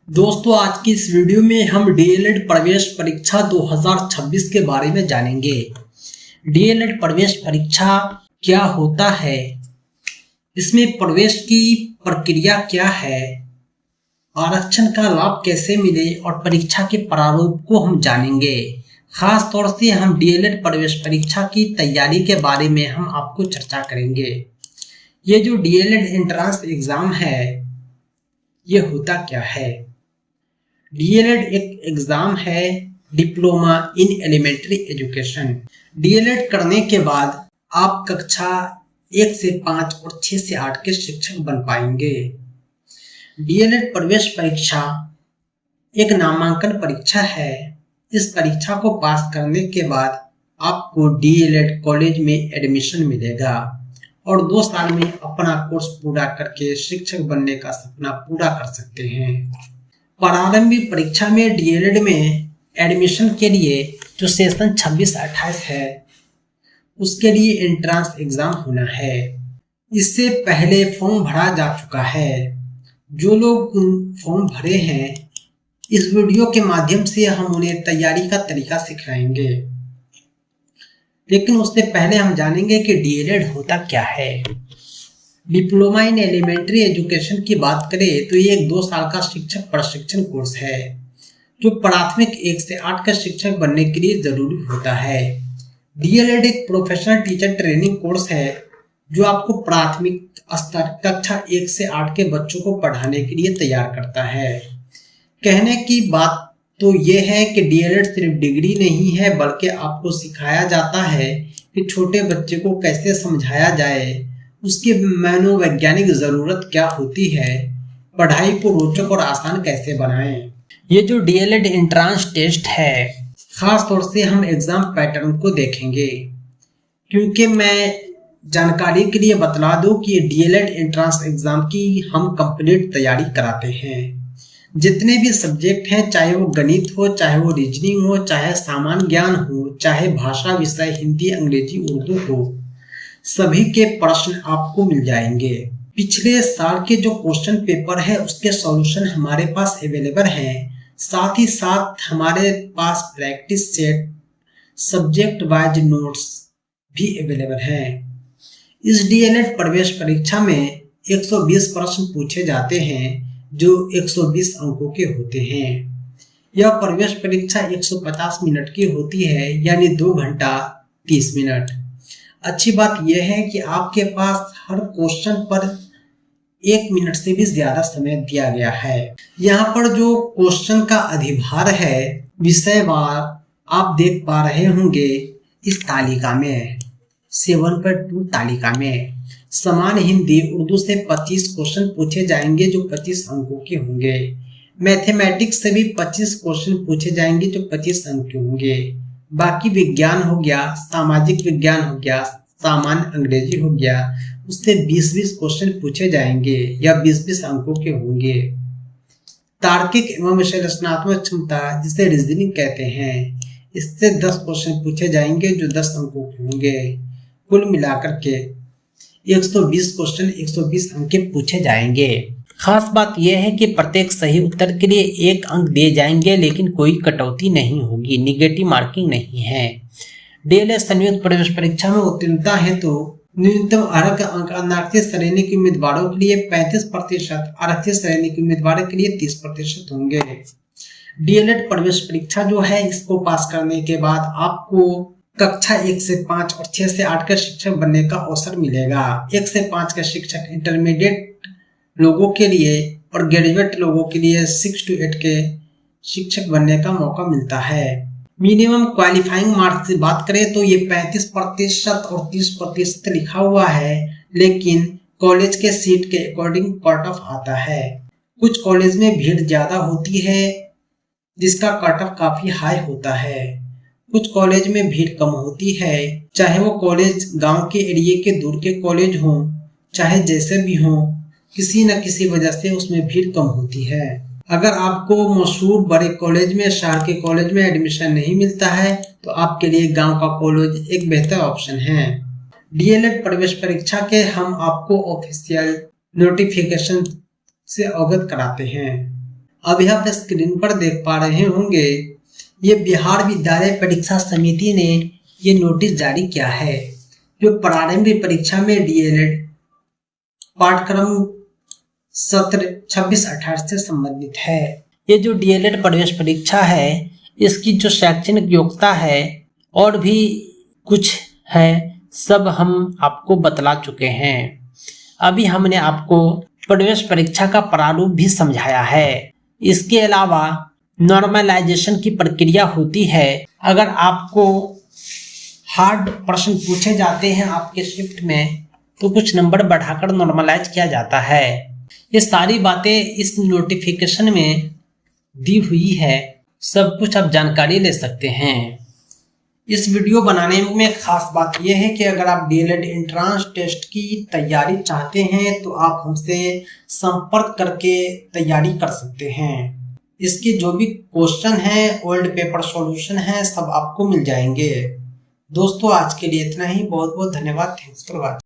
दोस्तों, आज की इस वीडियो में हम डीएलएड प्रवेश परीक्षा 2026 के बारे में जानेंगे। डीएलएड प्रवेश परीक्षा क्या होता है, इसमें प्रवेश की प्रक्रिया क्या है, आरक्षण का लाभ कैसे मिले और परीक्षा के प्रारूप को हम जानेंगे। खास तौर से हम डीएलएड प्रवेश परीक्षा की तैयारी के बारे में हम आपको चर्चा करेंगे। ये जो डीएलएड एंट्रेंस एग्जाम है, ये होता क्या है। डीएलएड एक एग्जाम है, diploma in elementary education. DElEd करने के बाद आप कक्षा 1 से 5 और 6 से 8 के शिक्षक बन पाएंगे। डीएलएड प्रवेश परीक्षा एक नामांकन परीक्षा है। इस परीक्षा को पास करने के बाद आपको डीएलएड कॉलेज में एडमिशन मिलेगा और 2 साल में अपना कोर्स पूरा करके शिक्षक बनने का सपना पूरा कर सकते हैं। प्रारंभिक परीक्षा में डीएलएड में एडमिशन के लिए जो सेशन 26-28 है, उसके लिए एंट्रेंस एग्जाम होना है। इससे पहले फॉर्म भरा जा चुका है। जो लोग फॉर्म भरे हैं, इस वीडियो के माध्यम से हम उन्हें तैयारी का तरीका सिखाएंगे। लेकिन उससे पहले हम जानेंगे कि डीएलएड होता क्या है। डिप्लोमा इन एलिमेंट्री एजुकेशन की बात करें तो ये एक 2 साल का शिक्षक प्रशिक्षण कोर्स है, जो प्राथमिक 1 से 8 का शिक्षक बनने के लिए जरूरी होता है। डीएलएड एक प्रोफेशनल टीचर ट्रेनिंग कोर्स है, जो आपको प्राथमिक स्तर कक्षा 1 से 8 के बच्चों को पढ़ाने के लिए तैयार करता है। कहने की बात तो ये है कि डीएलएड सिर्फ डिग्री नहीं है, बल्कि आपको सिखाया जाता है कि छोटे बच्चे को कैसे समझाया जाए, उसकी मनोवैज्ञानिक जरूरत क्या होती है, पढ़ाई को रोचक और आसान कैसे बनाएं। ये जो डीएलएड एंट्रेंस टेस्ट है, खास तौर से हम एग्जाम पैटर्न को देखेंगे, क्योंकि मैं जानकारी के लिए बतला दूं कि डीएलएड एंट्रेंस एग्जाम की हम कंप्लीट तैयारी कराते हैं। जितने भी सब्जेक्ट हैं, चाहे वो गणित हो, चाहे वो रीजनिंग हो, चाहे सामान्य ज्ञान हो, चाहे भाषा विषय हिंदी, अंग्रेजी, उर्दू हो, सभी के प्रश्न आपको मिल जाएंगे। पिछले साल के जो क्वेश्चन पेपर है, उसके सॉल्यूशन हमारे पास अवेलेबल हैं। साथ ही साथ हमारे पास practice set, subject wise notes भी अवेलेबल हैं। इस डीएलएड प्रवेश परीक्षा में 120 प्रश्न पूछे जाते हैं, जो 120 अंकों के होते हैं। यह प्रवेश परीक्षा 150 मिनट की होती है, यानी 2 घंटा 30 मिनट। अच्छी बात यह है कि आपके पास हर क्वेश्चन पर 1 मिनट से भी ज्यादा समय दिया गया है। यहाँ पर जो क्वेश्चन का अधिभार है विषयवार, आप देख पा रहे होंगे इस तालिका में 7.2 तालिका में। समान हिंदी उर्दू से 25 क्वेश्चन पूछे जाएंगे, जो 25 अंकों के होंगे। मैथमेटिक्स से भी 25 क्वेश्चन पूछे जाएंगे, जो 25 अंक के होंगे। बाकी विज्ञान हो गया, सामाजिक विज्ञान हो गया, सामान्य अंग्रेजी हो गया, उससे 20-20 क्वेश्चन पूछे जाएंगे या 20-20 अंकों के होंगे। तार्किक एवं विश्लेषणात्मक क्षमता, जिसे रीजनिंग कहते हैं, इससे 10 क्वेश्चन पूछे जाएंगे, जो 10 अंकों के होंगे। कुल मिलाकर के 120 क्वेश्चन 120 अंक के पूछे जाएंगे। खास बात यह है कि प्रत्येक सही उत्तर के लिए 1 अंक दिए जाएंगे, लेकिन कोई कटौती नहीं होगी, निगेटिव मार्किंग नहीं है। डीएलएड संयुक्त प्रवेश परीक्षा में उत्तीर्णता हेतु न्यूनतम अर्हता अंक अनारक्षित श्रेणी के उम्मीदवारों के लिए 35%, आरक्षित श्रेणी के उम्मीदवारों के लिए 30% होंगे। डीएलएड प्रवेश परीक्षा जो है, इसको पास करने के बाद आपको कक्षा 1 से 5 और 6 से 8 का शिक्षक बनने का अवसर मिलेगा। 1 से 5 का शिक्षक इंटरमीडिएट लोगों के लिए और ग्रेजुएट लोगों के लिए 6 to 8 के शिक्षक बनने का मौका मिलता है। मिनिमम क्वालिफाइंग मार्क्स की बात करें तो ये 35% और 30% लिखा हुआ है, लेकिन कॉलेज के सीट के अकॉर्डिंग कट ऑफ आता है। कुछ कॉलेज में भीड़ ज्यादा होती है, जिसका कट ऑफ काफी हाई होता है। कुछ कॉलेज में भीड़ कम होती है, चाहे वो कॉलेज गांव के एरिया के दूर के कॉलेज हो, चाहे जैसे भी हो, किसी न किसी वजह से उसमें भीड़ कम होती है। अगर आपको मशहूर बड़े कॉलेज में, शहर के कॉलेज में एडमिशन नहीं मिलता है, तो आपके लिए गांव का कॉलेज एक बेहतर ऑप्शन है। डीएलएड प्रवेश परीक्षा के हम आपको ऑफिशियल नोटिफिकेशन से अवगत कराते हैं। अभी आप स्क्रीन पर देख पा रहे होंगे, ये बिहार विद्यालय परीक्षा समिति ने ये नोटिस जारी किया है जो प्रारंभिक परीक्षा में डीएलएड पाठ्यक्रम सत्र 26-28 से संबंधित है। ये जो डीएलएड प्रवेश परीक्षा है, इसकी जो शैक्षणिक योग्यता है और भी कुछ है, सब हम आपको बतला चुके हैं। अभी हमने आपको प्रवेश परीक्षा का प्रारूप भी समझाया है। इसके अलावा नॉर्मलाइजेशन की प्रक्रिया होती है। अगर आपको हार्ड प्रश्न पूछे जाते हैं आपके शिफ्ट में, तो कुछ नंबर बढ़ाकर नॉर्मलाइज किया जाता है। ये सारी बातें इस नोटिफिकेशन में दी हुई है, सब कुछ आप जानकारी ले सकते हैं। इस वीडियो बनाने में खास बात यह है कि अगर आप डीएलएड एंट्रेंस टेस्ट की तैयारी चाहते हैं तो आप हमसे संपर्क करके तैयारी कर सकते हैं। इसके जो भी क्वेश्चन हैं, ओल्ड पेपर सॉल्यूशन है, सब आपको मिल जाएंगे। दोस्तों आज के लिए इतना ही। बहुत बहुत धन्यवाद। Thanks for watching.